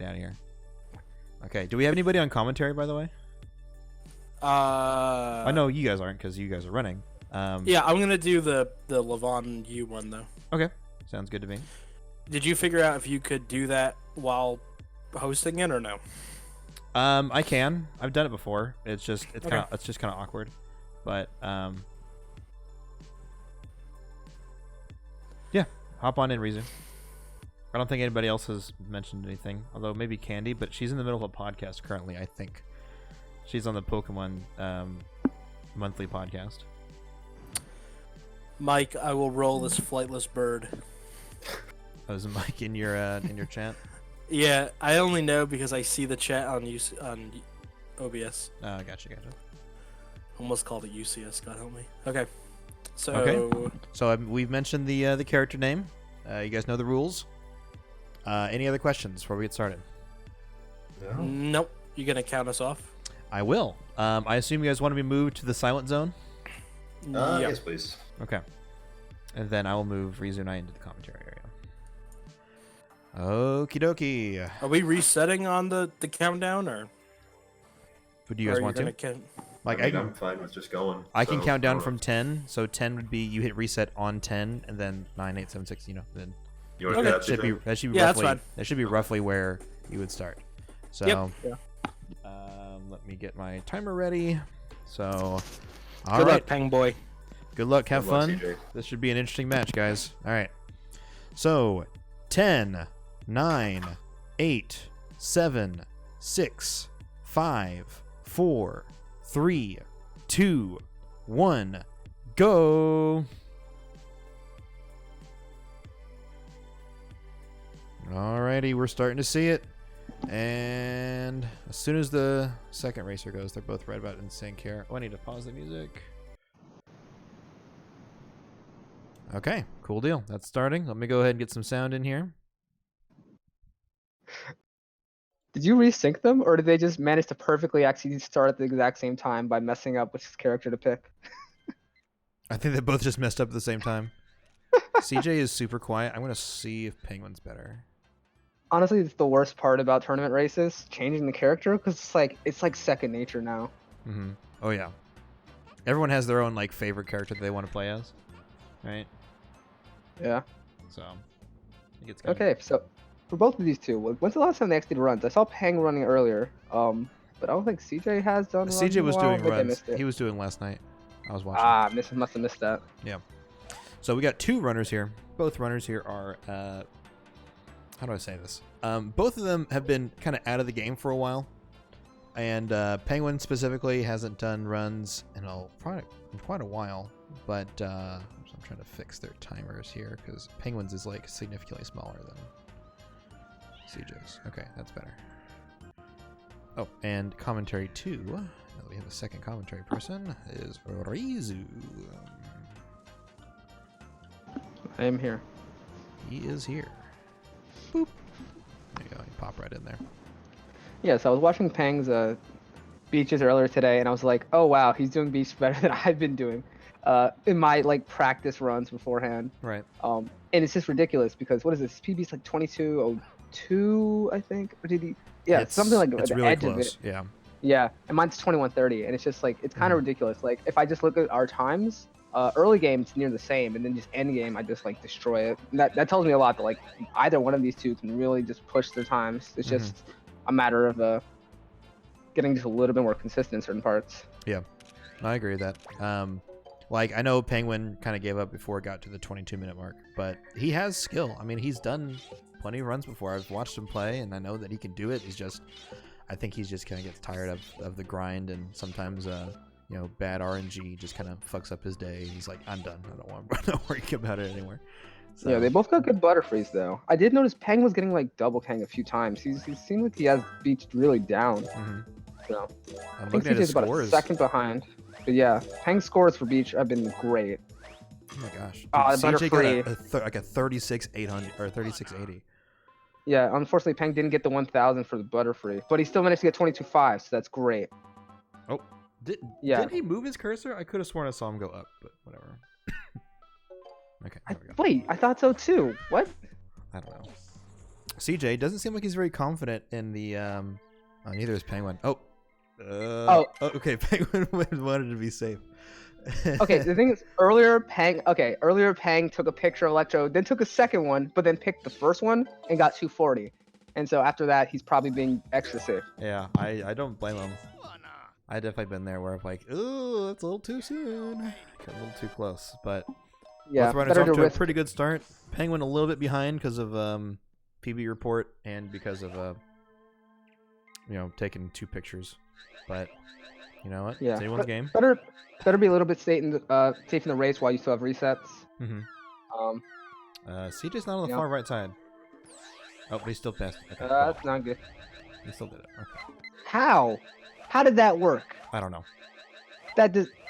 Get out of here. Okay. Do we have anybody on commentary, by the way? I know you guys aren't because you guys are running. Yeah, I'm gonna do the Levon U one though. Okay. Sounds good to me. Did you figure out if you could do that while hosting it or no? I can. I've done it before. It's just Okay. kind of awkward, but yeah. Hop on in, Reason. I don't think anybody else has mentioned anything, although maybe Candy, but she's in the middle of a podcast currently. I think she's on the Pokemon monthly podcast. Mike, I will roll this flightless bird. Oh, is Mike in your chat? Yeah, I only know because I see the chat on OBS. Gotcha. Almost called it UCS. God help me. Okay. So. Okay. So we've mentioned the character name. You guys know the rules. Any other questions before we get started? No. Nope. You gonna count us off? I will. I assume you guys want to be moved to the silent zone. Yeah. Yes, please. Okay. And then I will move Rizu and I into the commentary area. Okie dokie. Are we resetting on the countdown or? Who do you guys want to? Like I mean, I'm fine with just going. I can count down from 10. So 10 would be you hit reset on 10, and then 9, 8, 7, 6. You know, then You want to do that? should be that should be Yeah, that's roughly fine. that should be roughly where you would start. So Yep. Yeah. let me get my timer ready. So all Good right. luck, Pang Boy. Good luck. Have Good luck, fun. CJ. This should be an interesting match, guys. All right. So 10, 9, 8, 7, 6, 5, 4, 3, 2, 1, go. Alrighty, we're starting to see it. And as soon as the second racer goes, they're both right about in sync here. Oh, I need to pause the music. Okay, cool deal. That's starting. Let me go ahead and get some sound in here. Did you resync them, or did they just manage to perfectly actually start at the exact same time by messing up which character to pick? I think they both just messed up at the same time. CJ is super quiet. I'm going to see if Penguin's better. Honestly, it's the worst part about tournament races, changing the character, because it's like second nature now. Mm-hmm. Oh, yeah. Everyone has their own like favorite character that they want to play as, right? Yeah. So, I think it's kinda... Okay, so for both of these two, when's the last time they actually did runs? I saw Pang running earlier, but I don't think CJ has done runs. CJ was in a while. doing Maybe I runs. missed it. He was doing last night. I was watching. Must have missed that. Yeah. So we got two runners here. Both runners here are, how do I say this? Both of them have been kind of out of the game for a while. And Penguin specifically hasn't done runs in quite a while. But I'm trying to fix their timers here because Penguin's is like significantly smaller than CJ's. Okay, that's better. Oh, and commentary 2. Now that we have a second commentary person is Rizu. I am here. He is here. Boop. There you go. You pop right in there. Yeah, so I was watching Pang's beaches earlier today, and I was like, oh wow, he's doing beach better than I've been doing in my like practice runs beforehand. Right. And it's just ridiculous because what is this? PB's like 22:02, I think. Or did he? Yeah, It's something like it's the really edge of close. it. Yeah. Yeah, and mine's 21:30, and it's just like it's kind of ridiculous. Like if I just look at our times, early game it's near the same, and then just end game I just like destroy it. And that tells me a lot that like either one of these two can really just push their times. It's just a matter of getting just a little bit more consistent in certain parts. Yeah, I agree with that. Like I know Penguin kind of gave up before it got to the 22-minute mark, but he has skill. I mean, he's done plenty of runs before. I've watched him play, and I know that he can do it. I think he's just kind of gets tired of the grind, and sometimes bad RNG just kind of fucks up his day. He's like, I'm done. I don't want worry about it anymore. So. Yeah, they both got good Butterfrees though. I did notice Peng was getting like double Kang a few times. He seemed like he has beached really down. So I'm I think looking at his CJ's about a scores. second behind. But yeah, Peng's scores for beach have been great. Oh my gosh. Dude, CJ got like a 36,800 or 3680. Yeah, unfortunately Peng didn't get the 1,000 for the Butterfree, but he still managed to get 22.5, so that's great. Oh, did he move his cursor? I could have sworn I saw him go up, but whatever. Okay, there we go. Wait, I thought so too. What? I don't know. CJ doesn't seem like he's very confident in the. Neither is Penguin. Oh. Okay. Penguin wanted to be safe. Okay, the thing is, earlier Pang took a picture of Electro, then took a second one, but then picked the first one and got 240. And so after that, he's probably being extra safe. Yeah, I don't blame him. I definitely been there where I'm like, ooh, that's a little too soon. Got a little too close, but Yeah, both runners better off to to a risk. pretty good start. Penguin a little bit behind because of PB report and because of taking 2 pictures. But you know what? Yeah, It's anyone's game. better be a little bit safe in the race while you still have resets. Mm-hmm. CJ's not on the Yeah. far right side. Oh, but he's still passed. Okay, cool. That's not good. He still did it. Okay. How? How did that work? I don't know.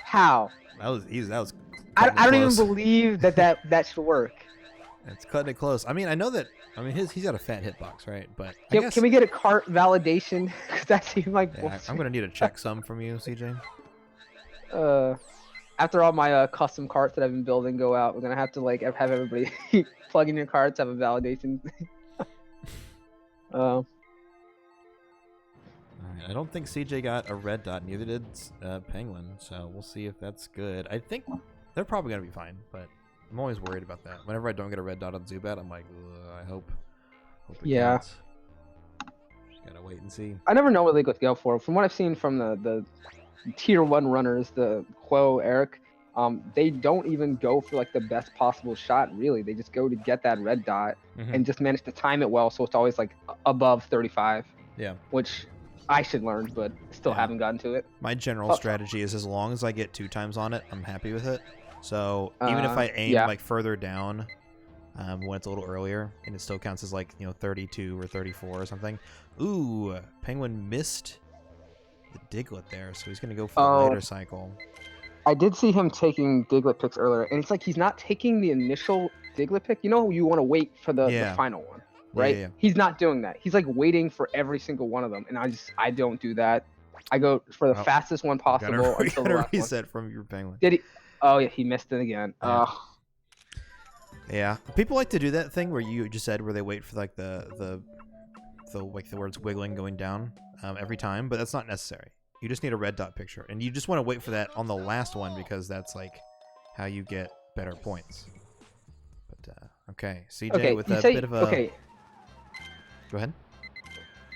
How? That was easy. That was. I cutting it don't even close. believe that should work. It's cutting it close. I mean, I know that. I mean, he's got a fat hitbox, right? But I guess, Can we get a cart validation? Because that seemed like yeah, I'm gonna need a checksum from you, CJ. After all my custom carts that I've been building go out, we're gonna have to like have everybody plug in your carts, have a validation. Alright, I don't think CJ got a red dot. Neither did Penguin. So we'll see if that's good. I think they're probably gonna be fine, but I'm always worried about that. Whenever I don't get a red dot on Zubat, I'm like, I hope it Yeah. counts. Just gotta wait and see. I never know what they go for. From what I've seen from the tier 1 runners, the Quo, Eric, they don't even go for like the best possible shot. Really, they just go to get that red dot and just manage to time it well, so it's always like above 35. Yeah. Which I should learn, but still haven't gotten to it. My general strategy is as long as I get 2 times on it, I'm happy with it. So even if I aim like further down, when it's a little earlier, and it still counts as like 32 or 34 or something. Ooh, Penguin missed the Diglett there, so he's gonna go for the later cycle. I did see him taking Diglett picks earlier, and it's like he's not taking the initial Diglett pick. You know, you want to wait for the final one, right? Yeah. He's not doing that. He's like waiting for every single one of them, and I don't do that. I go for the fastest one possible until the last reset from your Penguin. Did he? Oh yeah, he missed it again. Yeah, people like to do that thing where you just said where they wait for like the like the words wiggling going down every time, but that's not necessary. You just need a red dot picture, and you just want to wait for that on the last one because that's like how you get better points. But okay, CJ with a bit of a. Okay. Go ahead.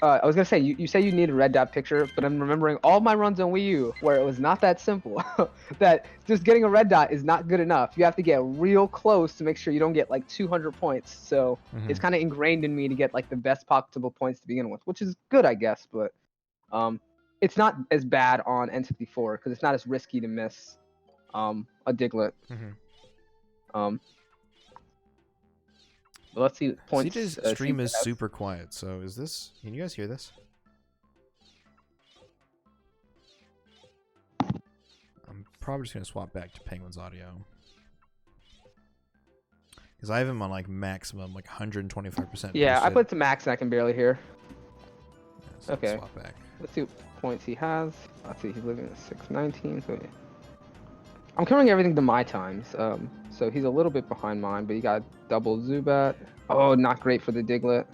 I was gonna say you say you need a red dot picture, but I'm remembering all my runs on Wii U where it was not that simple. That just getting a red dot is not good enough. You have to get real close to make sure you don't get like 200 points. So it's kind of ingrained in me to get like the best possible points to begin with, which is good, I guess. But it's not as bad on N64 because it's not as risky to miss a Diglett. But let's see points. CJ's stream is super quiet, so is this? Can you guys hear this? I'm probably just gonna swap back to Penguin's audio because I have him on like maximum, like 125%. Yeah, I put it to max and I can barely hear. Yeah, so Okay. Swap back. Let's see what points he has. Let's see, he's living at 619. So yeah. I'm comparing everything to my times. So he's a little bit behind mine, but he got double Zubat. Oh, not great for the Diglett.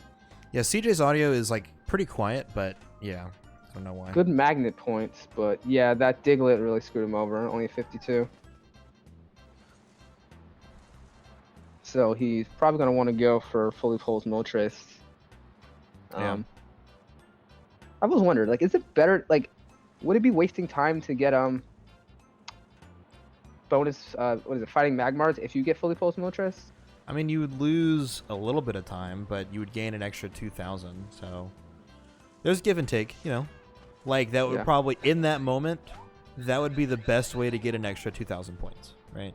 Yeah, CJ's audio is like pretty quiet, but yeah, I don't know why. Good magnet points, but yeah, that Diglett really screwed him over. Only 52. So he's probably gonna want to go for fully pulsed Moltres. Yeah. I was wondering, like, is it better? Like, would it be wasting time to get bonus? What is it? Fighting Magmars if you get fully pulsed Moltres? I mean, you would lose a little bit of time, but you would gain an extra 2,000. So there's give and take, Like that would probably in that moment, that would be the best way to get an extra 2,000 points, right?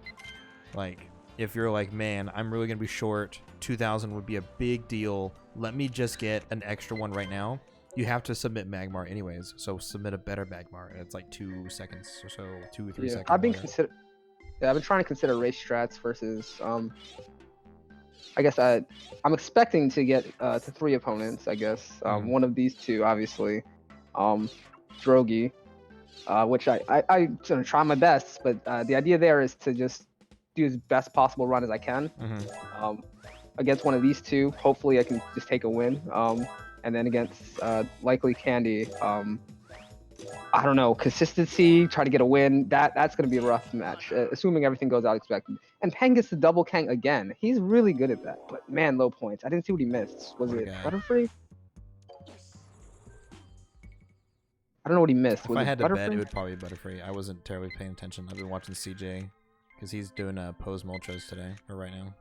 Like if you're like, man, I'm really gonna be short. 2,000 would be a big deal. Let me just get an extra one right now. You have to submit Magmar anyways, so submit a better Magmar, and it's like 2 seconds or so, 2 or 3 seconds. I've been I've been trying to consider race strats versus I guess I'm expecting to get to 3 opponents. I guess one of these 2, obviously, Drogi, which I'm gonna try my best. But the idea there is to just do as best possible run as I can. against one of these two, hopefully I can just take a win. And then against likely Candy, I don't know, consistency, try to get a win. That's gonna be a rough match, assuming everything goes out expected. And Peng gets the double Kang again. He's really good at that. But man, low points. I didn't see what he missed. Was What a it guy. Butterfree? I don't know what he missed. If Was I it had to bet, Butterfree? it would probably be Butterfree. I wasn't terribly paying attention. I've been watching CJ because he's doing pose multras today or right now.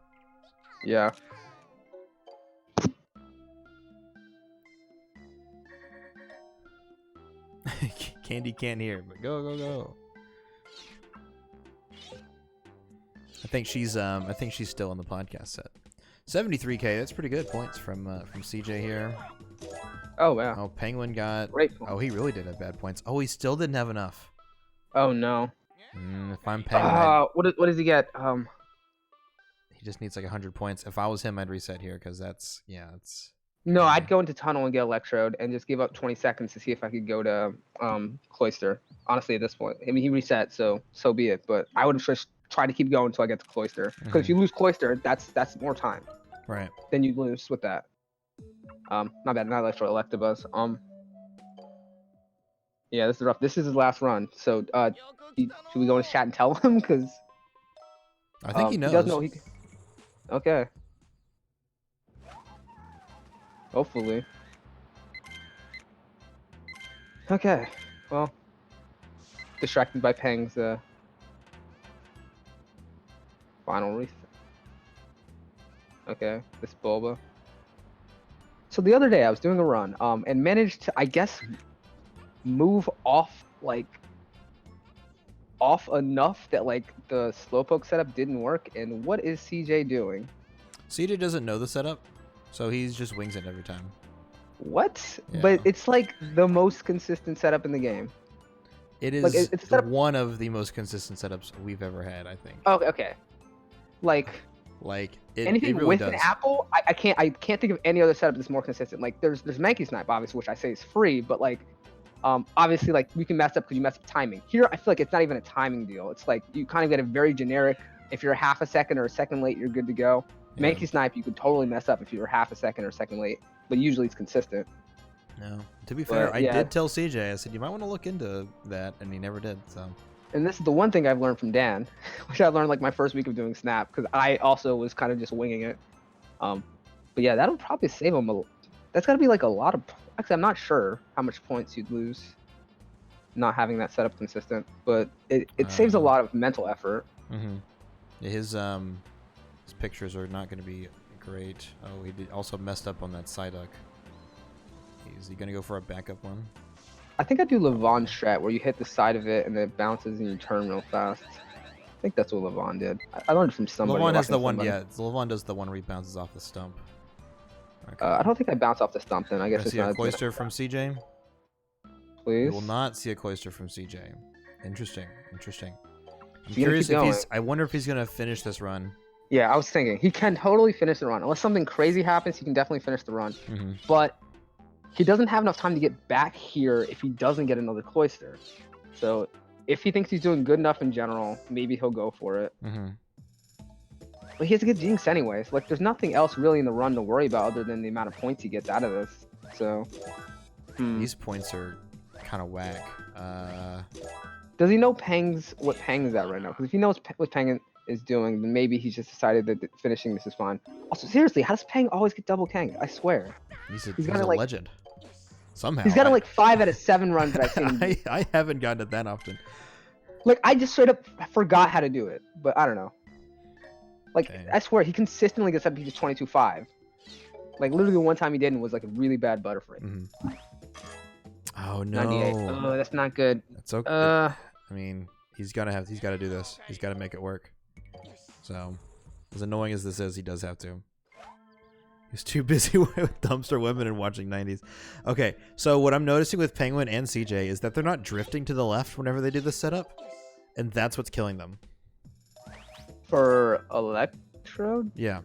Yeah. Candy can't hear, but go go go. I think she's still in the podcast set. 73K, that's pretty good points from CJ here. Oh wow. Oh, Penguin got. Great. Oh, he really did have bad points. Oh, he still didn't have enough. Oh no. If I'm Penguin, What does he get? he just needs like 100 points. If I was him, I'd reset here because that's it's. No, I'd go into tunnel and get electrode and just give up 20 seconds to see if I could go to cloister. Honestly, at this point, I mean he reset, so be it. But I would just try to keep going until I get to cloister. Because if you lose cloister, that's more time. Right. Then you lose with that. Not bad, not electro, Electabuzz. Yeah, this is rough. This is his last run. So should we go in chat and tell him? Because I think he knows. He does know he. Okay. Hopefully. Okay. Well, distracted by Peng's final reset. Okay, this Bulba. So the other day I was doing a run, and managed to, I guess, move off enough that like the Slowpoke setup didn't work. And what is CJ doing? CJ doesn't know the setup, so he's just wings it every time. What? Yeah. But it's like the most consistent setup in the game. It is Like, it's a setup- one of the most consistent setups we've ever had, I think. Oh, okay. Like anything it really with does. an apple, I can't think of any other setup that's more consistent. Like there's Mankey Snipe, obviously, which I say is free, but like obviously like we can mess up because you mess up timing. Here I feel like it's not even a timing deal. It's like you kind of get a very generic, if you're half a second or a second late, you're good to go. Yeah. Mankey Snipe, you could totally mess up if you were half a second or a second late, but usually it's consistent. No. To be fair, I yeah. did tell CJ, I said, you might want to look into that, and he never did, so. And this is the one thing I've learned from Dan, which I learned like my first week of doing Snap, because I also was kind of just winging it. But yeah, that'll probably save him that's got to be like a lot of. Actually, I'm not sure how much points you'd lose not having that setup consistent, but it saves a lot of mental effort. Mm-hmm. Yeah, his pictures are not going to be great. Oh, he also messed up on that Psyduck. Is he going to go for a backup one? I think I do Levon strat where you hit the side of it and then it bounces and you turn real fast. I think that's what Levon did. I learned from somebody. Levon has the one, somebody. yeah. Levon does the one where he bounces off the stump. Okay. I don't think I bounce off the stump then. I guess Wanna it's see not a cloister from CJ? Please. You will not see a cloister from CJ. Interesting. I'm He's gonna curious keep if going. I wonder if he's going to finish this run. Yeah, I was thinking he can totally finish the run. Unless something crazy happens, he can definitely finish the run. Mm-hmm. But he doesn't have enough time to get back here if he doesn't get another cloister. So if he thinks he's doing good enough in general, maybe he'll go for it. Mm-hmm. But he has to get Jinx anyways. Like there's nothing else really in the run to worry about other than the amount of points he gets out of this. So These points are kind of whack. does he know what Peng is at right now? Because if he knows what Peng is doing, then maybe he's just decided that finishing this is fine. Also, seriously, how does Peng always get double Kang? I swear. He's gotta, a like- legend. Somehow. He's got like 5 out of 7 runs that I've seen him do. I haven't gotten it that often. Like I just straight up forgot how to do it, but I don't know. Like Okay. I swear he consistently gets up to just 22.5. Like literally the one time he didn't was like a really bad Butterfree. Mm-hmm. Oh no. 98. Oh, that's not good. That's okay. Uh, I mean, he's got to do this. He's got to make it work. So, as annoying as this is, he does have to. He's too busy with dumpster women and watching 90s. Okay, so what I'm noticing with Penguin and CJ is that they're not drifting to the left whenever they do this setup, and that's what's killing them. for Electrode? Yeah.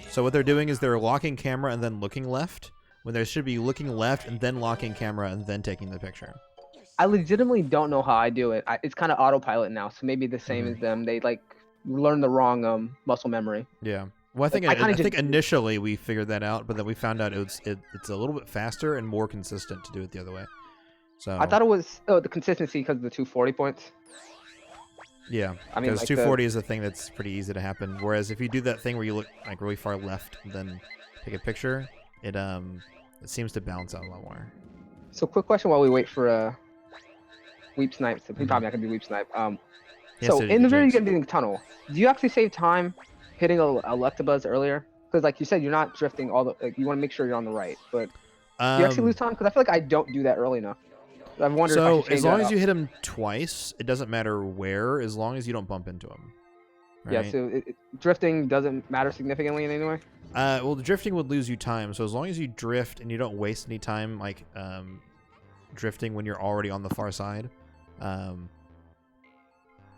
So what they're doing is they're locking camera and then looking left, when they should be looking left and then locking camera and then taking the picture. I legitimately don't know how I do it. It's kind of autopilot now, so maybe the same as them. They like learn the wrong muscle memory. Yeah. Well, I think Like, I I kinda think just- initially we figured that out, but then we found out it's a little bit faster and more consistent to do it the other way. So I thought it was the consistency because of the 240 points. yeah, I mean, because like 240 is a thing that's pretty easy to happen. Whereas if you do that thing where you look like really far left and then take a picture, it seems to balance out a lot more. So quick question while we wait for Weep Snipe. So Mhm. probably not gonna be Weep Snipe. He has So to in the very jinx. beginning tunnel, do you actually save time hitting a Electabuzz earlier? Because like you said, you're not drifting all the. Like, you want to make sure you're on the right, but do you actually lose time? Because I feel like I don't do that early enough. I've wondered if I So should change as long that as up. you hit him twice, it doesn't matter where, as long as you don't bump into him. Yeah. Right? So drifting doesn't matter significantly in any way. Well, the drifting would lose you time. So as long as you drift and you don't waste any time, like drifting when you're already on the far side,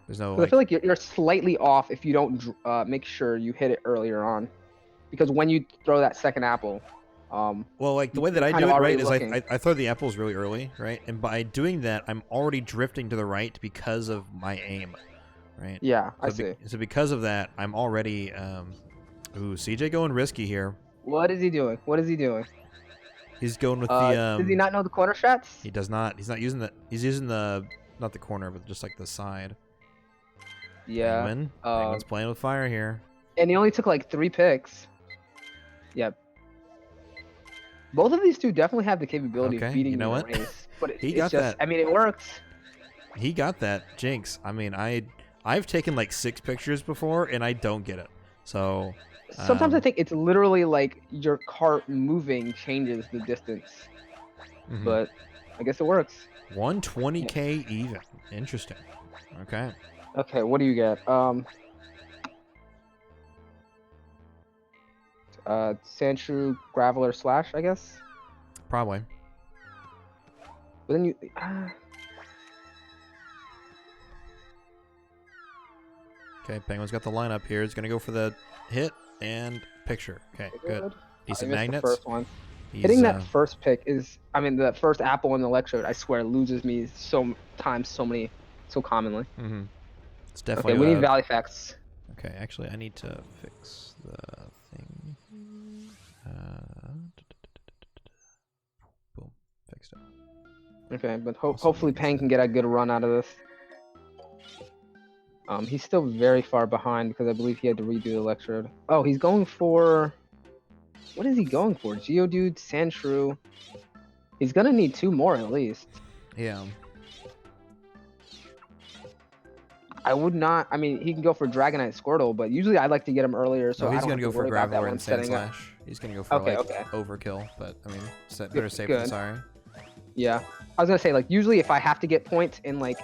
there's no 'Cause like. I feel like you're slightly off if you don't make sure you hit it earlier on, because when you throw that second apple, Well, like the you- way that you're I kind do of it, already right, is looking. I throw the apples really early, right, and by doing that, I'm already drifting to the right because of my aim, right. Yeah, I So, see. so because of that, I'm already. Ooh, CJ going risky here. What is he doing? What is he doing? He's going with the. Does he not know the corner strats? He does not. He's not using the. He's using the not the corner, but just like the side. Yeah. Penguin. Penguin's playing with fire here. And he only took like 3 picks. Yep. Both of these two definitely have the capability Okay, of beating you know me what? in a race. But He it's got just, that. I mean, it works. He got that jinx. I mean, I've taken like 6 pictures before, and I don't get it. So. Sometimes I Um, think it's literally like your cart moving changes the distance. mhm. But I guess it works. 120k even. Interesting. Okay. Okay, what do you get? Sandshrew, Graveler, Slash, I guess. Probably. But then you. Okay, Penguin's got the lineup here. He's gonna go for the hit and picture. Okay, good. Decent I missed magnets. The first one. He's, Hitting that first pick is, I mean, the first apple in the electrode, I swear, loses me so commonly. Mm-hmm. It's Okay, definitely. we need Valley Facts. Okay, actually, I need to fix the thing. Boom, fixed it. Okay, but Also hopefully needs Pang to- can get a good run out of this. He's still very far behind because I believe he had to redo the electrode. Oh, he's going for... What is he going for? Geodude, Sandshrew. He's gonna need 2 more at least. Yeah. I would not... I mean, he can go for Dragonite, Squirtle, but usually I like to get him earlier, so So I he's don't gonna have go to for worry about that Graveler when and Sand setting up. Slash. He's gonna go for Okay, like okay. overkill, but I mean, better safe than Good. sorry. Yeah, I was gonna say, like, usually if I have to get points in, like,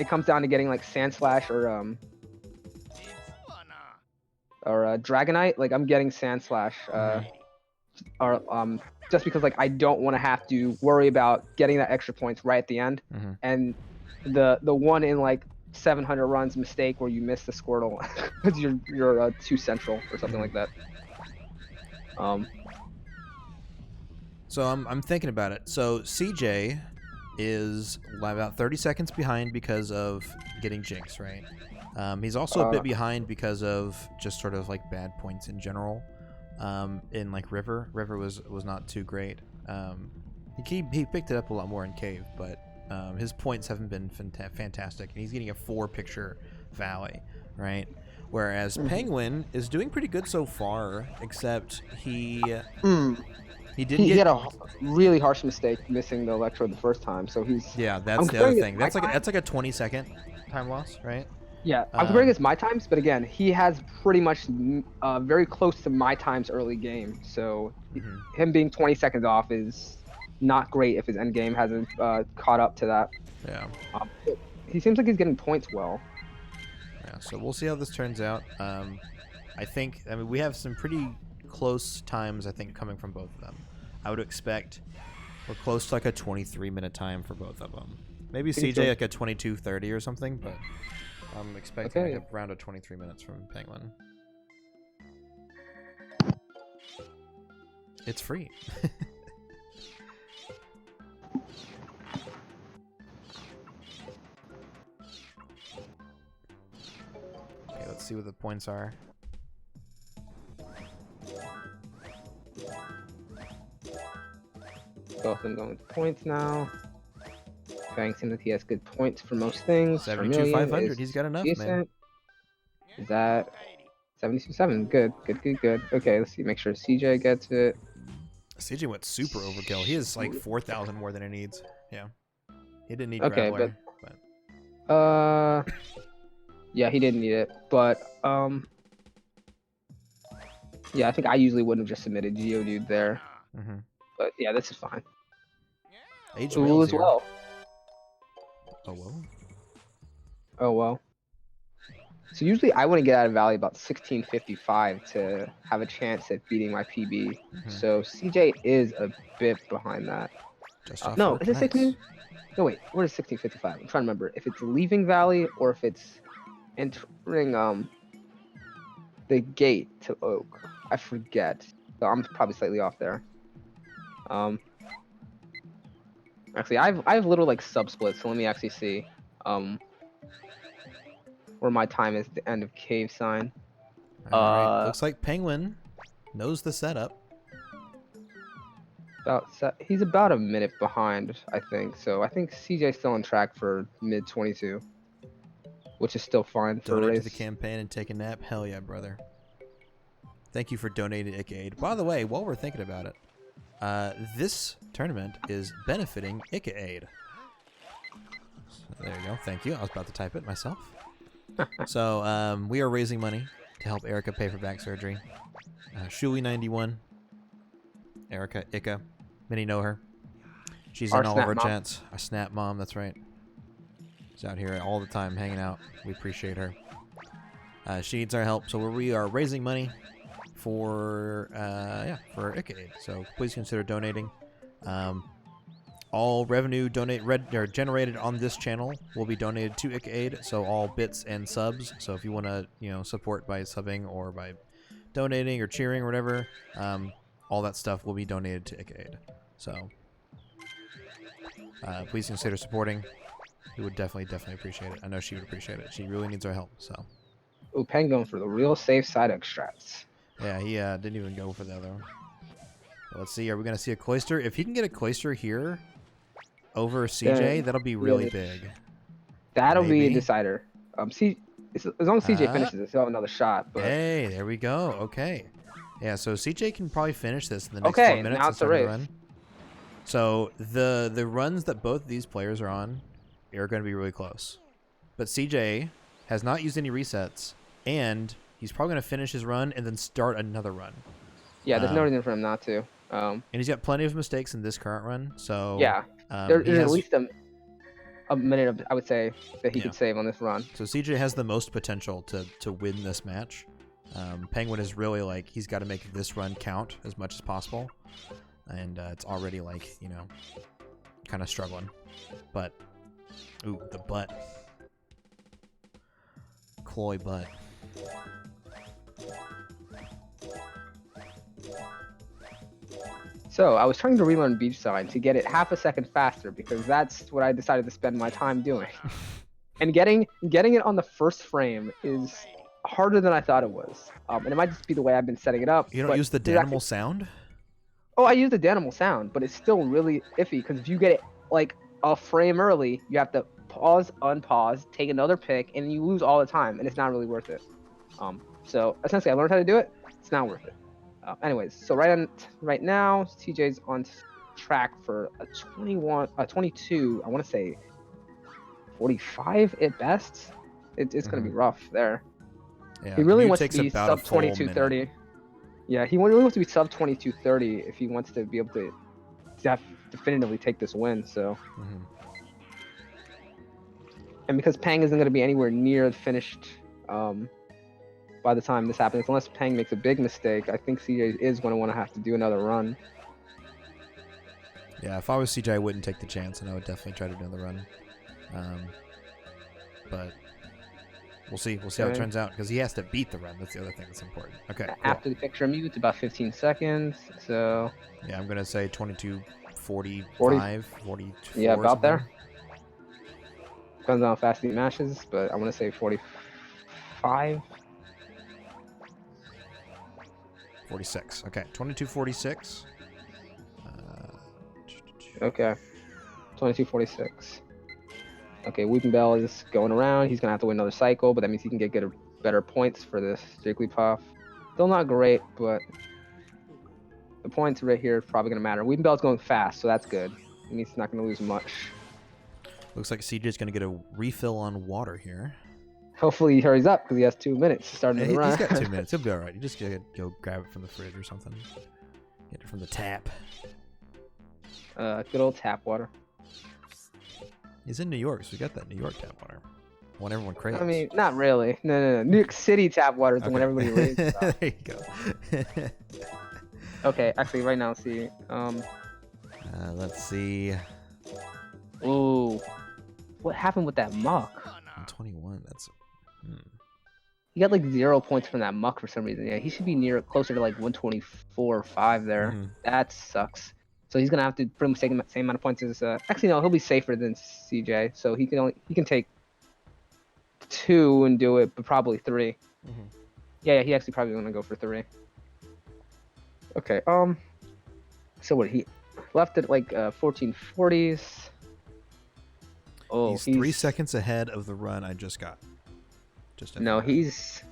it comes down to getting like Sand Slash or Dragonite. Like, I'm getting Sand Slash, or just because like I don't want to have to worry about getting that extra points right at the end, Mhm. and the one in like 700 runs mistake where you miss the Squirtle because you're too central or something like that. So I'm thinking about it. So CJ is about 30 seconds behind because of getting Jinx, right? He's also a bit behind because of just sort of like bad points in general. In like River was not too great. He picked it up a lot more in Cave, but his points haven't been fantastic, and he's getting a 4-picture Valley, right? Whereas Penguin is doing pretty good so far, except he didn't He get. had a really harsh mistake missing the Electrode the first time, so he's... Yeah, I'm that's the other comparing it thing. to That's my like a 20-second time loss, right? Yeah, I'm comparing against my times, but again, he has pretty much very close to my times early game. So him being 20 seconds off is not great if his end game hasn't caught up to that. Yeah. He seems like he's getting points well. Yeah. So we'll see how this turns out. I mean, we have some pretty close times, I think, coming from both of them. I would expect we're close to like a 23-minute time for both of them. Maybe CJ like a 22:30 or something, but I'm expecting like around a 23 minutes from Penguin. It's free. Okay, let's see what the points are. Both of them going to points now. Fang seems like he has good points for most things. 72,500. is He's got enough, decent. man. Is that 72.7? Good. Okay, let's see. Make sure CJ gets it. CJ went super overkill. He is like 4,000 more than he needs. Yeah. He didn't need Okay, Grappler, but Yeah, he didn't need it, but yeah, I think I usually wouldn't have just submitted Geodude there. mm-hmm. But yeah, this is fine. Age Ooh, Rail's as here. well. Oh, well. Oh well. So usually I want to get out of Valley about 1655 to have a chance at beating my PB. Mhm. So CJ is a bit behind that. Just off No, work. is it Nice. 16? No, wait. What is 1655? I'm trying to remember if it's leaving Valley or if it's entering the gate to Oak. I forget. So I'm probably slightly off there. Actually, I have little like sub splits. So let me actually see. Where my time is at the end of Cave Sign. All right. Looks like Penguin knows the setup. He's about a minute behind, I think. So I think CJ's still on track for mid 22, which is still fine for a Donate race. to the campaign and take a nap. Hell yeah, brother. Thank you for donating to Ika-Aid. By the way, while we're thinking about it, this tournament is benefiting Ika-Aid. So there you go. Thank you. I was about to type it myself. So we are raising money to help Erica pay for back surgery. Shuli91, Erica, Ika, many know her. She's Our in all of Snap our Mom. chats. Our Snap Mom, that's right. She's out here all the time hanging out. We appreciate her. She needs our help, so we are raising money for Ika-Aid. So please consider donating. All revenue generated on this channel will be donated to Ika-Aid, so all bits and subs. So if you want to, support by subbing or by donating or cheering or whatever, all that stuff will be donated to Ika-Aid. So please consider supporting. We would definitely appreciate it. I know she would appreciate it. She really needs our help. So. Ooh, Pen going for the real safe side extracts. Yeah, he didn't even go for the other one. Well, let's see. Are we going to see a Cloyster? If he can get a Cloyster here over CJ, that'll be really big. That'll be a Maybe. decider. As long as CJ finishes this, he'll have another shot. But Hey, there we go. Okay. Yeah, so CJ can probably finish this in the next 4 okay, minutes now and it's a start the race. run. So the runs that both of these players are on are going to be really close. But CJ has not used any resets, and he's probably going to finish his run and then start another run. Yeah, there's no reason for him not to. And he's got plenty of mistakes in this current run, so Yeah, there's at least a minute of, I would say, that he could save on this run. So CJ has the most potential to win this match. Penguin is really he's got to make this run count as much as possible, and it's already kind of struggling. But ooh, the butt, Cloy butt. So I was trying to relearn beach sign to get it half a second faster because that's what I decided to spend my time doing. And getting it on the first frame is harder than I thought it was. And it might just be the way I've been setting it up. You don't use the Danimal sound? Oh, I use the Danimal sound, but it's still really iffy because if you get it a frame early, you have to pause, unpause, take another pick, and you lose all the time, and it's not really worth it. So essentially, I learned how to do it. It's not worth it. Anyways, so right now, TJ's on track for a 22. I want to say 45 at best. It's going to be rough there. Yeah, he really wants takes to be about sub 22:30. Yeah, he really wants to be sub 22:30 if he wants to be able to definitively take this win. So, and because Pang isn't going to be anywhere near finished by the time this happens, unless Pang makes a big mistake, I think CJ is going to want to have to do another run. Yeah, if I was CJ, I wouldn't take the chance, and I would definitely try to do another run. But we'll see. We'll see how it turns out, because he has to beat the run. That's the other thing that's important. Okay, cool. After the picture mute, it's about 15 seconds. So yeah, I'm going to say 22:45, 44. Yeah, about something. there. Depends on how fast he mashes, but I want to say 45. 46. Okay, 22:46. Okay. 2246. Okay, Weeping Bell is going around. He's gonna have to wait another cycle, but that means he can get better points for this Jigglypuff. Still not great, but the points right here is probably gonna matter. Weeping Bell's going fast, so that's good. It means he's not gonna lose much. Looks like CJ's going to get a refill on water here. Hopefully he hurries up because he has 2 minutes to start Yeah, another round. he's got 2 minutes. He'll be all right. You just gotta go grab it from the fridge or something. Get it from the tap. Good old tap water. He's in New York, so we got that New York tap water. One everyone craves. I mean, not really. No. New York City tap water is the one everybody raves about. There you go. Okay, actually, right now, see. Let's see. Ooh. What happened with that muck? 121. That's. He got like 0 points from that muck for some reason. Yeah, he should be closer to like 124 or 5 there. Mhm. That sucks. So he's gonna have to pretty much take the same amount of points as. Actually, no, he'll be safer than CJ. So he can take 2 and do it, but probably 3. Mhm. Yeah, he actually probably gonna go for 3. Okay. So what he left at like 1440s. Oh, He's 3 seconds ahead of the run I just got. Just No, FYI. he's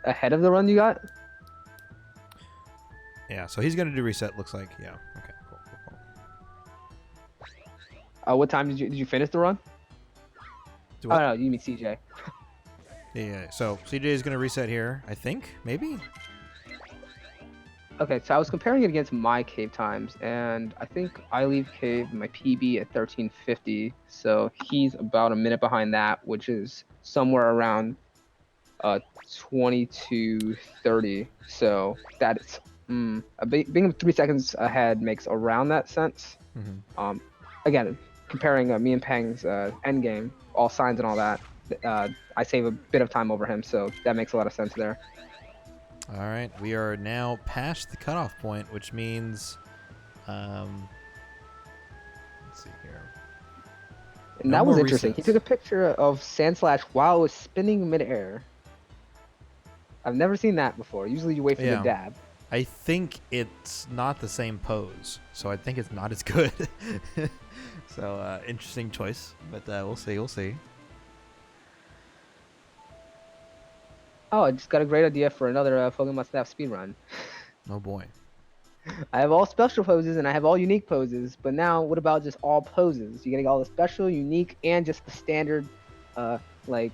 ahead of the run you got. Yeah, so he's gonna do reset. Looks like. Yeah. Okay. Cool. What time did you finish the run? Do Oh what? no, you mean CJ. Yeah. So CJ is gonna reset here. I think maybe. Okay, so I was comparing it against my cave times, and I think I leave cave my PB at 1350, so he's about a minute behind that, which is somewhere around 2230. So that is being 3 seconds ahead makes around that sense. Mm-hmm. Again, comparing me and Peng's end game, all signs and all that, I save a bit of time over him, so that makes a lot of sense there. All right, we are now past the cutoff point, which means, let's see here. And No that was more interesting. He resets. took a picture of Sandslash while it was spinning midair. I've never seen that before. Usually you wait for Yeah. the dab. I think it's not the same pose, so I think it's not as good. So interesting choice, but we'll see. We'll see. Oh, I just got a great idea for another Pokemon Snap speedrun. Oh boy. I have all special poses and I have all unique poses, but now what about just all poses? You're getting all the special, unique, and just the standard, like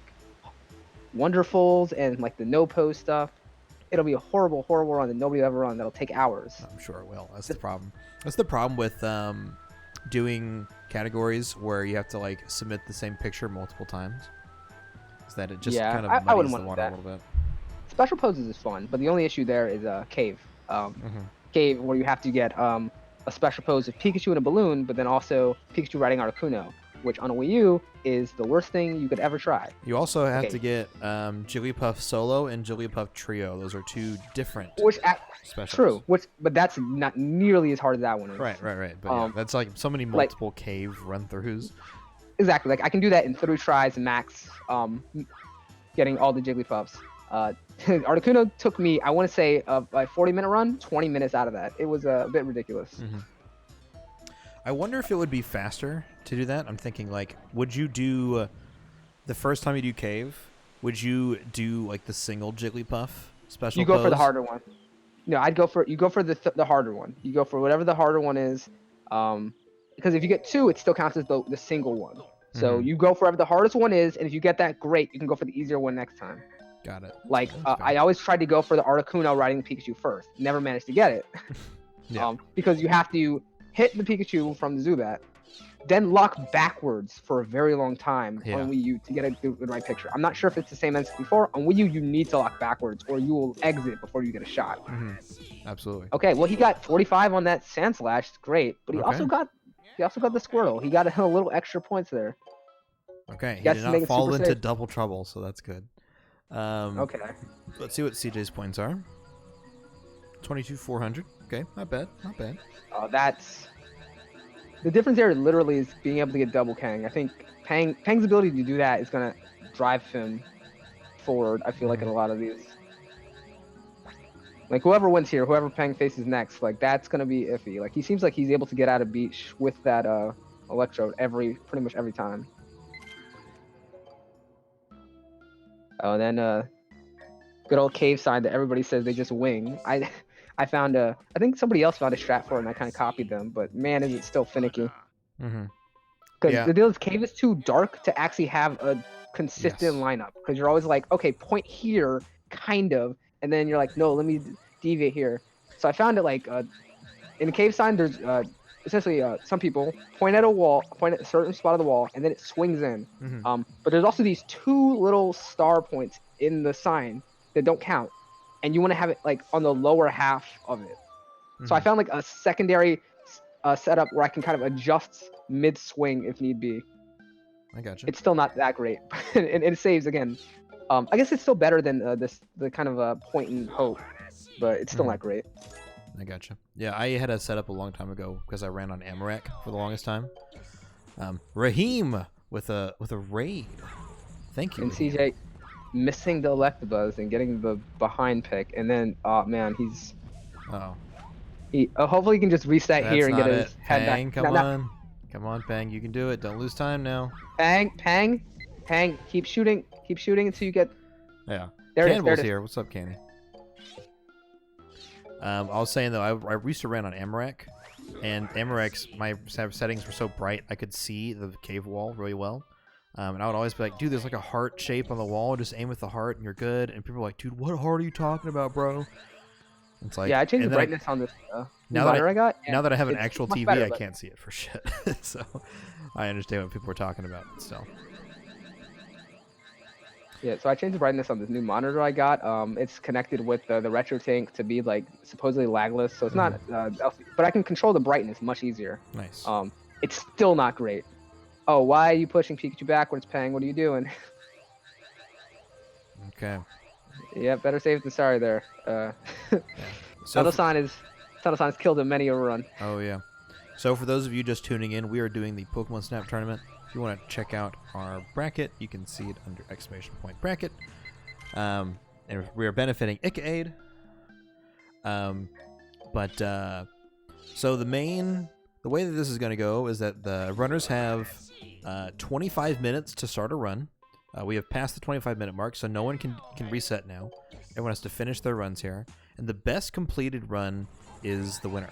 wonderfuls and like the no pose stuff. It'll be a horrible, horrible run that nobody will ever run. That'll take hours. I'm sure it will. That's the problem. That's the problem with doing categories where you have to like submit the same picture multiple times. Is that it just Yeah, kind of I muddies wouldn't the want water that. a little bit. Special poses is fun, but the only issue there is cave. Mm-hmm. Cave where you have to get a special pose of Pikachu in a balloon, but then also Pikachu riding Articuno, which on a Wii U is the worst thing you could ever try. You also have Okay. to get Jigglypuff Solo and Jigglypuff Trio. Those are 2 different specials. True, but that's not nearly as hard as that one is. Right. But yeah, that's like so many multiple cave run-throughs. Exactly. Like I can do that in 3 tries max. Getting all the Jigglypuffs. Articuno took me, I want to say, a 40-minute run, 20 minutes out of that. It was a bit ridiculous. Mm-hmm. I wonder if it would be faster to do that. I'm thinking like, would you do the first time you do cave? Would you do like the single Jigglypuff special? You go for the pose? harder one. No, you go for the harder one. You go for whatever the harder one is. Because if you get 2, it still counts as the single one. So Mhm. you go for whatever the hardest one is, and if you get that, great. You can go for the easier one next time. Got it. Like That's fair. I always tried to go for the Articuno riding Pikachu first. Never managed to get it. Yeah. Because you have to hit the Pikachu from the Zubat, then lock backwards for a very long time Yeah. on Wii U to get the right picture. I'm not sure if it's the same as before. On Wii U, you need to lock backwards or you will exit before you get a shot. Mhm. Absolutely. Okay, well he got 45 on that Sandslash, great, but he Okay. also got the Squirtle. He got a little extra points there. Okay. He Yes, did to make not it fall super into safe. double trouble, so that's good. Okay. Let's see what CJ's points are. 22,400. Okay, not bad. Not bad. That's the difference there. Literally, is being able to get double Kang. I think Pang's ability to do that is gonna drive him forward. I feel like in a lot of these. Like whoever wins here, whoever Peng faces next, like that's gonna be iffy. Like he seems like he's able to get out of beach with that electrode pretty much every time. Oh, and then good old cave sign that everybody says they just wing. I found I think somebody else found a strat for it and I kind of copied them, but man, is it still finicky. Mm-hmm. Because Yeah. the deal is cave is too dark to actually have a consistent Yes. lineup. Because you're always like, okay, point here, kind of, and then you're like, no, let me deviate here. So I found it like in the cave sign, there's essentially some people point at a wall, point at a certain spot of the wall, and then it swings in. Mm-hmm. But there's also these two little star points in the sign that don't count, and you want to have it like on the lower half of it. So I found like a secondary setup where I can kind of adjust mid-swing if need be. I gotcha. It's still not that great, and it saves again. I guess it's still better than the kind of point and hope, but it's still not great. I gotcha. Yeah, I had a setup a long time ago because I ran on Amarak for the longest time. Raheem with a raid. Thank you. And Raheem. CJ missing the Electabuzz and getting the behind pick, and then oh man, Oh, hopefully he can just reset that's here and not get it. his head Pang, back. come on, Pang, you can do it. Don't lose time now. Pang, keep shooting until you get. Yeah. There it is. Cannibal's here. What's up, Canny? I was saying though, I used to run on Amarak, and Amarak's my settings were so bright I could see the cave wall really well. And I would always be like, dude, there's like a heart shape on the wall. Just aim with the heart and you're good. And people are like, dude, what heart are you talking about, bro? It's like, Yeah, I changed the and then brightness on this now monitor that I got. now that I have an it's actual much TV, better, I but- can't see it for shit. So I understand what people are talking about. Still, Yeah, so I changed the brightness on this new monitor I got. It's connected with the retro tank to be like supposedly lagless, so it's not but I can control the brightness much easier. nice. It's still not great. Oh, why are you pushing Pikachu backwards, Pang? What are you doing? Okay. Yeah, better safe than sorry there. So Tunnel Sign has killed in many a run. oh yeah. So for those of you just tuning in, we are doing the Pokemon Snap tournament. If you want to check out our bracket, you can see it under !bracket. And we are benefiting Ica-Aid. So the way that this is going to go is that the runners have 25 minutes to start a run. We have passed the 25-minute mark, so no one can reset now. Everyone has to finish their runs here. And the best completed run is the winner.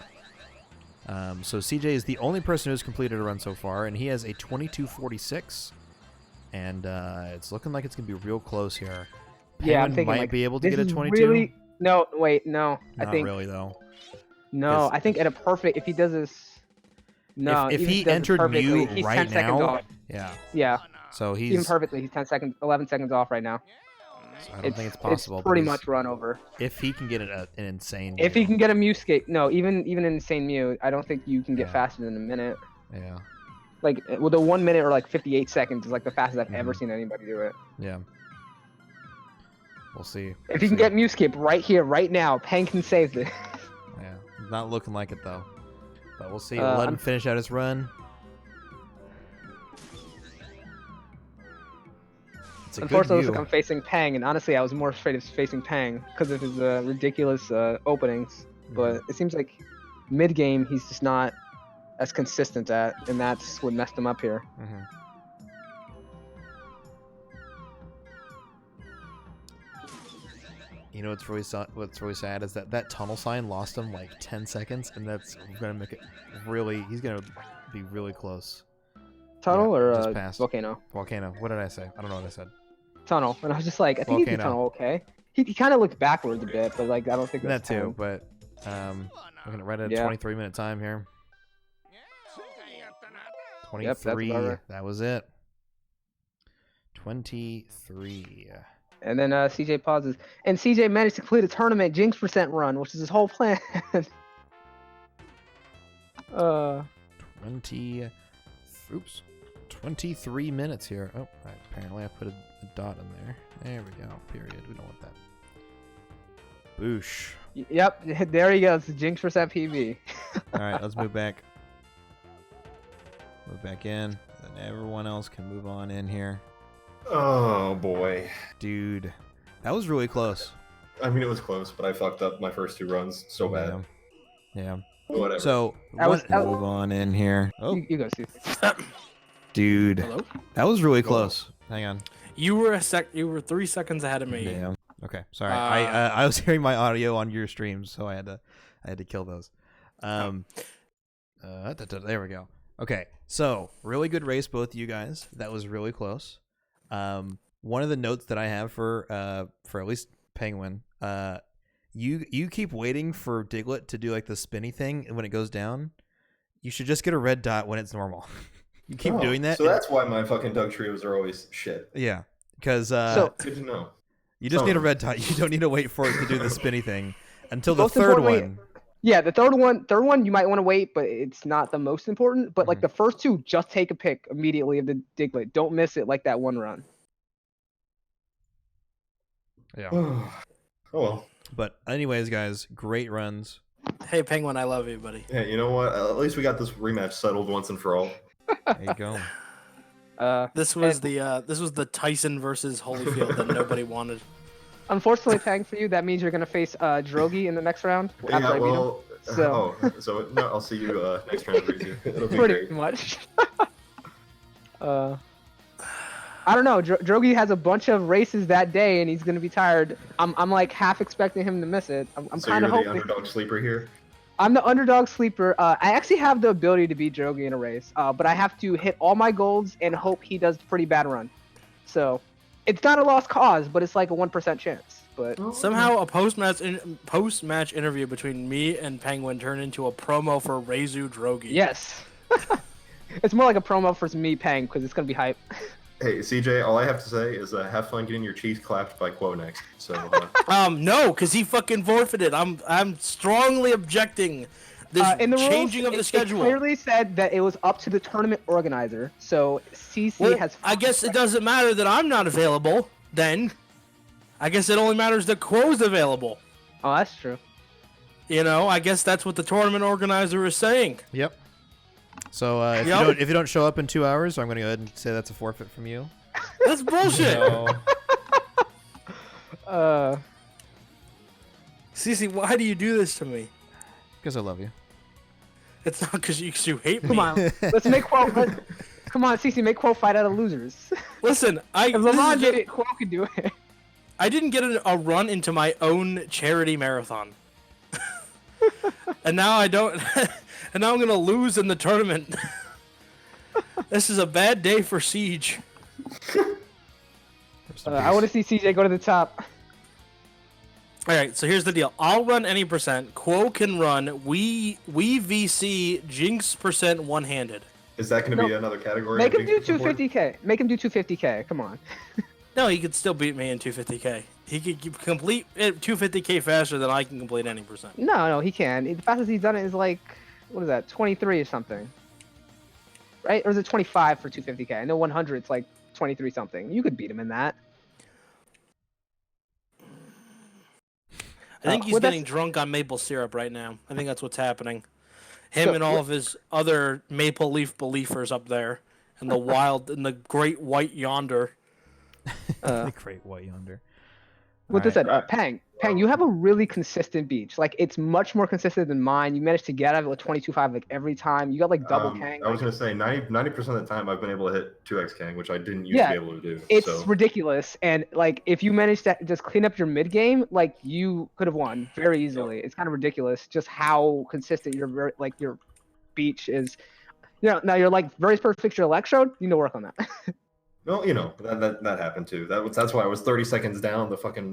So CJ is the only person who's completed a run so far, and he has a 22:46. And it's looking like it's going to be real close here. Yeah, I'm Penguin thinking might like, be able to this get a is 22. Really... No, wait, no. Not I think really, though. no. 'Cause I think at a perfect, if he does this, no. If even he does this entered perfectly, Mew he's right 10 seconds now, off. yeah. Yeah, So he's. even perfectly, he's 11 seconds off right now. I don't think it's possible. It's but pretty he's- much run over. If he can get an insane. If he deal. can get a Mewscape, no, even an insane Mew, I don't think you can get Yeah. faster than a minute. Yeah. Like with a 1 minute or like 58 seconds is like the fastest I've ever Mhm. seen anybody do it. Yeah. We'll see. If he can get Mewscape right here, right now, Peng can save this. Yeah. Not looking like it though. But we'll see. Uh, Let him finish out his run. It's a good Unfortunately, it looks view. like I'm facing Peng, and honestly, I was more afraid of facing Peng because of his ridiculous openings. But it seems like mid-game, he's just not as consistent at, and that's what messed him up here. Mhm. You know what's really sad is that tunnel sign lost him like 10 seconds, and that's gonna make it really. He's gonna be really close. Tunnel Yeah, or just passed. Volcano? Volcano. What did I say? I don't know what I said. Tunnel. And I was just like, I think he did Volcano. Tunnel okay. He kind of looked backwards a bit, but like I don't think That that's too, Peng. but looking at right at a Yeah. 23-minute time here. Yep, that's about 23. right. That was it. 23. And then CJ pauses, and CJ managed to complete a tournament Jinx percent run, which is his whole plan. 20. Oops. 23 minutes here. Oh, apparently I put a dot in there. There we go. Period. We don't want that. Boosh. Yep, there he goes. Jinx percent PB. All right, let's move back. Move back in. Then everyone else can move on in here. Oh boy. Dude, that was really close. I mean, it was close, but I fucked up my first 2 runs so bad. Yeah. Whatever. So move on in here. Oh, You go, Steve. dude, Hello? that was really close. Hang on. You were 3 seconds ahead of me. Yeah. Okay. Sorry. I was hearing my audio on your streams, so I had to kill those. There we go. Okay. So really good race, both of you guys. That was really close. One of the notes that I have for at least Penguin, you keep waiting for Diglett to do like the spinny thing, and when it goes down, you should just get a red dot when it's normal. You keep doing that. So that's why my fucking Doug trios are always shit. Yeah, because good to know. You just need a red dot. You don't need to wait for it to do the spinny thing until the Most third importantly- one. Yeah, the third one you might want to wait, but it's not the most important. But like the first 2, just take a pick immediately of the Diglett. Don't miss it like that one run. Yeah. Oh well. But anyways, guys, great runs. Hey, Penguin, I love you, buddy. Yeah, you know what? At least we got this rematch settled once and for all. There you go. This was the Tyson versus Holyfield that nobody wanted. Unfortunately, Pang, for you, that means you're gonna face Drogi in the next round after I beat him. So- no, I'll see you next round. Breezy. It'll be Pretty great. much. I don't know. Drogi has a bunch of races that day, and he's gonna be tired. I'm like half expecting him to miss it. I'm So kind you're of the hoping. underdog sleeper here. I'm the underdog sleeper. I actually have the ability to beat Drogi in a race, but I have to hit all my golds and hope he does a pretty bad run. So it's not a lost cause, but it's like a 1% chance. But Somehow, a post-match interview between me and Penguin turned into a promo for Reizu Drogi. yes, it's more like a promo for me, Pang, because it's gonna be hype. Hey, CJ, all I have to say is have fun getting your cheeks clapped by Quo next. So, No, because he fucking forfeited. I'm strongly objecting this In the changing rules, of the schedule. It clearly said that it was up to the tournament organizer. So CC Well, has. I guess it doesn't matter that I'm not available. Then, I guess it only matters that Quo's available. Oh, that's true. You know, I guess that's what the tournament organizer is saying. Yep. So if you don't show up in 2 hours, I'm gonna go ahead and say that's a forfeit from you. That's bullshit. Cece, why do you do this to me? Because I love you. It's not because you hate me. Come on, let's make Quo. Come on, CC, make Quo fight out of losers. Listen, If Lamont did it, Quo could do it. I didn't get a run into my own charity marathon. And now I don't. And now I'm gonna lose in the tournament. This is a bad day for Siege. I want to see CJ go to the top. All right, so here's the deal. I'll run any percent. Quo can run. We VC Jinx percent one-handed. is that going to be another category? Make of him do Jinx support? 250k. Make him do 250k. Come on. No, he could still beat me in 250k. He could complete it 250k faster than I can complete any percent. No, he can. The fastest he's done it is like, what is that, 23 or something. Right? Or is it 25 for 250k? I know 100 it's like 23 something. You could beat him in that. I think he's well, getting drunk on maple syrup right now. I think that's what's happening. Him and all of his other maple leaf believers up there, and the great white yonder. The great white yonder. With this Alright. said, Pang, you have a really consistent beach. Like, it's much more consistent than mine. You managed to get out of it with 22.5 like every time. You got like double Kang. I was going to say 90% of the time I've been able to hit 2x Kang, which I didn't used to be able to do. It's so. ridiculous. And like, if you managed to just clean up your mid game, like you could have won very easily. It's kind of ridiculous just how consistent your beach is. You know, now you're like very perfect your electrode. You need to work on that. Well, you know, that happened too. That's why I was 30 seconds down the fucking